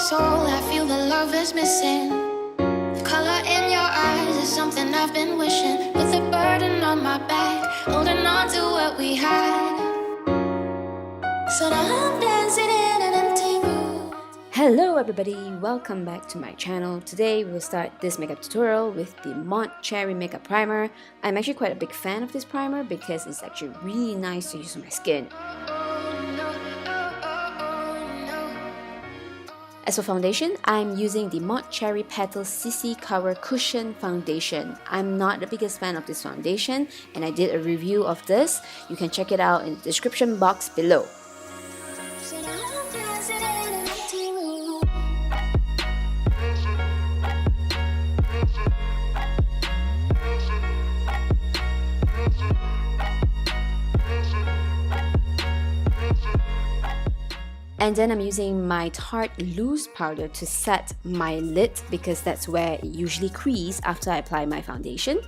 soul, I feel the love is missing. The color in your eyes is something I've been wishing. With a burden on my back, holding on to what we had. So now I'm dancing in an empty room. Hello everybody, welcome back to my channel. Today we will start this makeup tutorial with the Cherri makeup primer. I'm actually quite a big fan of this primer because it's actually really nice to use on my skin. As for foundation, I'm using the Cherri Petal CC Cover Cushion Foundation. I'm not the biggest fan of this foundation and I did a review of this. You can check it out in the description box below. And then I'm using my Tarte loose powder to set my lid because that's where it usually creases after I apply my foundation.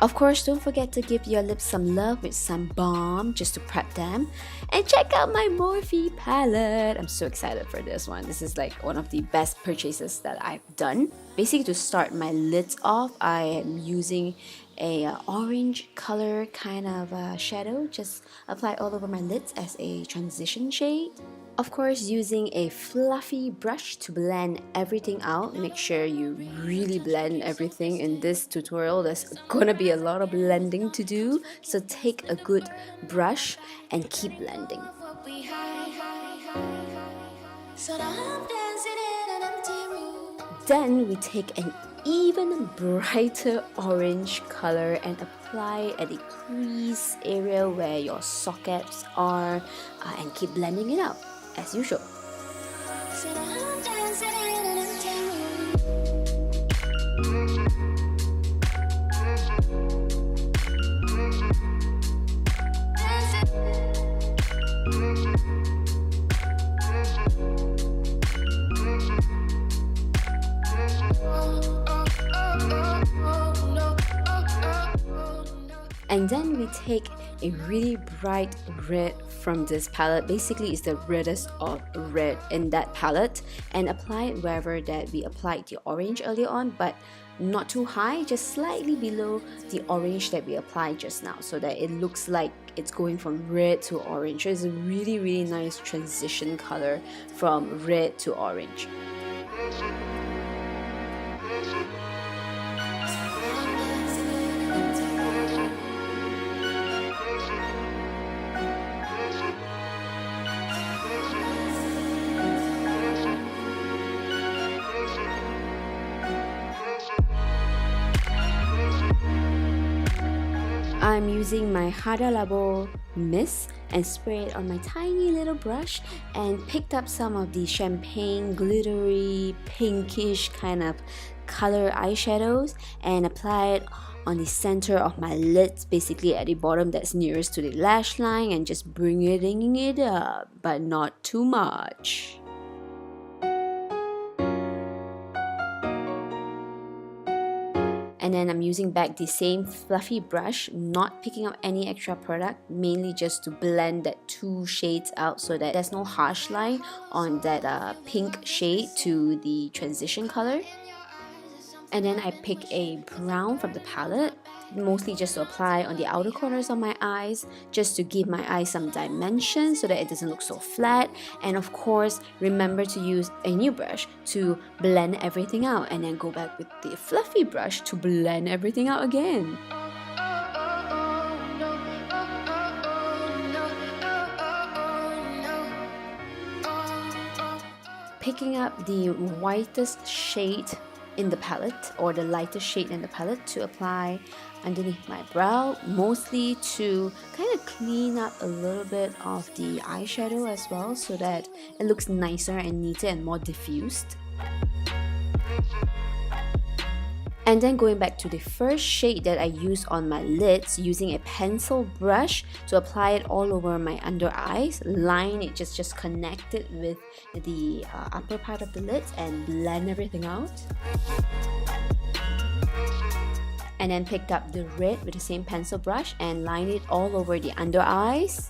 Of course, don't forget to give your lips some love with some balm just to prep them. And check out my Morphe palette. I'm so excited for this one. This is like one of the best purchases that I've done. Basically, to start my lids off, I am using a orange color kind of shadow. Just apply all over my lids as a transition shade. Of course, using a fluffy brush to blend everything out. Make sure you really blend everything in this tutorial. There's gonna be a lot of blending to do, so take a good brush and keep blending. Then we take an even brighter orange color and apply at the crease area where your sockets are and keep blending it out as usual. And then we take a really bright red from this palette. Basically, it's the reddest of red in that palette, and apply it wherever that we applied the orange earlier on, but not too high, just slightly below the orange that we applied just now, so that it looks like it's going from red to orange. So it's a really nice transition color from red to orange. I'm using my Hada Labo mist and spray it on my tiny little brush and picked up some of the champagne glittery pinkish kind of color eyeshadows and apply it on the center of my lids, basically at the bottom that's nearest to the lash line, and just bringing it up, but not too much. And then I'm using back the same fluffy brush, not picking up any extra product, mainly just to blend that two shades out so that there's no harsh line on that pink shade to the transition color. And then I pick a brown from the palette, mostly just to apply on the outer corners of my eyes, just to give my eyes some dimension so that it doesn't look so flat. And of course, remember to use a new brush to blend everything out, and then go back with the fluffy brush to blend everything out again. Picking up the whitest shade in the palette, or the lightest shade in the palette, to apply underneath my brow, mostly to kind of clean up a little bit of the eyeshadow as well, so that it looks nicer and neater and more diffused. And then going back to the first shade that I used on my lids, using a pencil brush to apply it all over my under eyes, line it, just connect it with the upper part of the lids and blend everything out. And then picked up the red with the same pencil brush and line it all over the under eyes.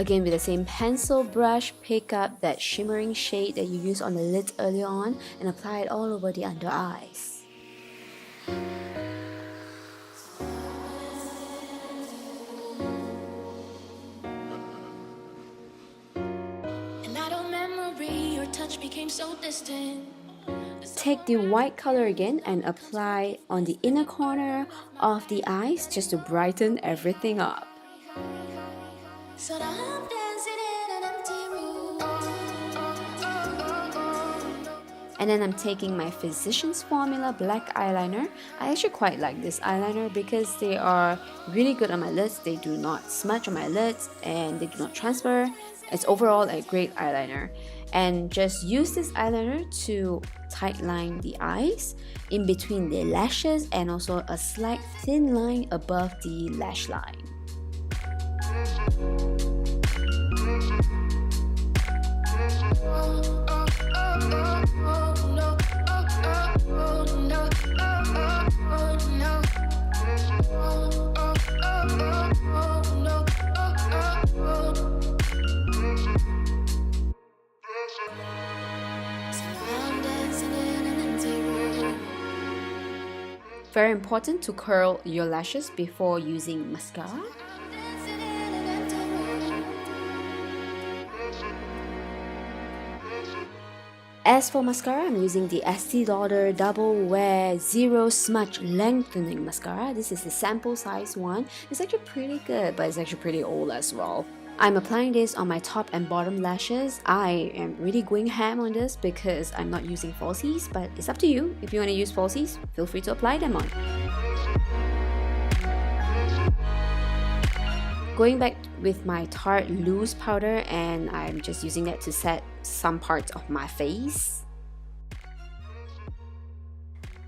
Again, with the same pencil brush, pick up that shimmering shade that you used on the lid earlier on and apply it all over the under eyes. And out of memory, your touch became so distant. Take the white color again and apply on the inner corner of the eyes just to brighten everything up. So now I'm dancing in an empty room. And then I'm taking my Physicians Formula black eyeliner. I actually quite like this eyeliner because they are really good on my lids. They do not smudge on my lids and they do not transfer. It's overall a great eyeliner. And just use this eyeliner to tightline the eyes in between the lashes and also a slight thin line above the lash line. Very important to curl your lashes before using mascara. As for mascara, I'm using the Estee Lauder Double Wear Zero Smudge Lengthening Mascara. This is the sample size one. It's actually pretty good, but it's actually pretty old as well. I'm applying this on my top and bottom lashes. I am really going ham on this because I'm not using falsies, but it's up to you. If you want to use falsies, feel free to apply them on. Going back with my Tarte loose powder, and I'm just using that to set some parts of my face.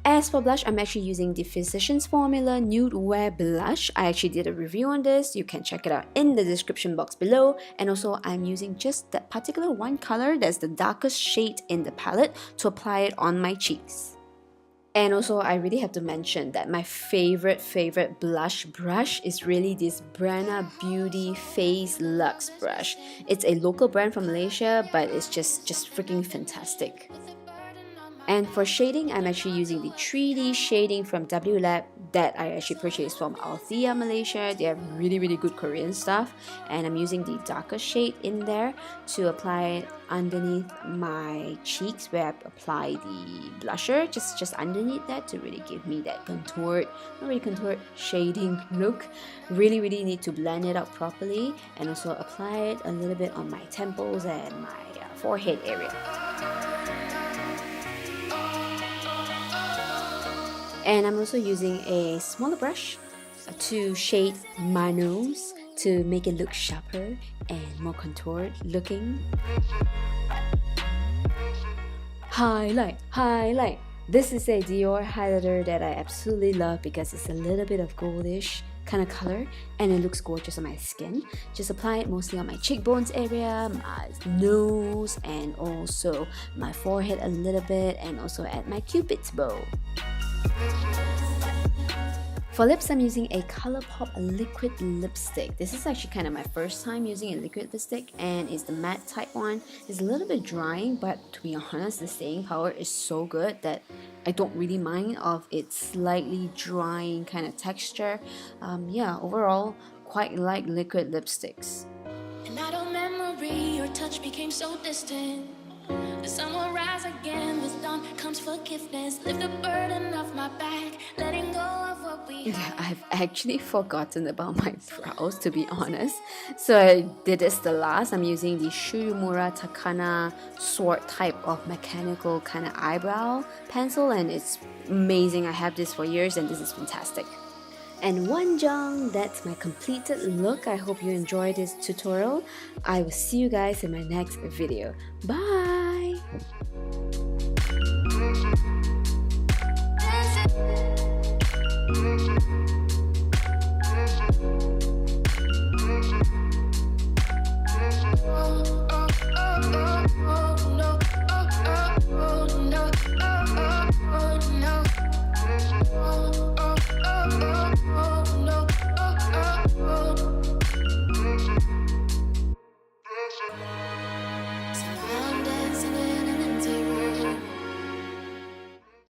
As for blush, I'm actually using the Physicians Formula Nude Wear Blush. I actually did a review on this. You can check it out in the description box below. And also, I'm using just that particular one color that's the darkest shade in the palette to apply it on my cheeks. And also, I really have to mention that my favorite blush brush is really this Brana Beauty Face Luxe brush. It's a local brand from Malaysia, but it's just freaking fantastic. And for shading, I'm actually using the 3D shading from W.Lab that I actually purchased from Althea, Malaysia. They have really good Korean stuff. And I'm using the darker shade in there to apply it underneath my cheeks where I apply the blusher. Just underneath that to really give me that contoured, not really contoured, shading look. Really need to blend it out properly. And also apply it a little bit on my temples and my forehead area. And I'm also using a smaller brush to shade my nose to make it look sharper and more contoured looking. Highlight. This is a Dior highlighter that I absolutely love because it's a little bit of goldish kind of color and it looks gorgeous on my skin. Just apply it mostly on my cheekbones area, my nose, and also my forehead a little bit, and also at my cupid's bow. For lips, I'm using a Colourpop liquid lipstick. This is actually kind of my first time using a liquid lipstick, and it's the matte type one. It's a little bit drying, but to be honest, the staying power is so good that I don't really mind of its slightly drying kind of texture. Yeah, overall, quite like liquid lipsticks. And out of memory, your touch became so distant. The sun will rise again, with dawn comes forgiveness. Lift the burden off my back, letting go of what we had. I've actually forgotten about my brows, to be honest. So I did this the last. I'm using the uemura Takana sword type of mechanical kind of eyebrow pencil, and it's amazing. I have this for years and this is fantastic. And wanjang, that's my completed look. I hope you enjoyed this tutorial. I will see you guys in my next video. Bye! Dancing.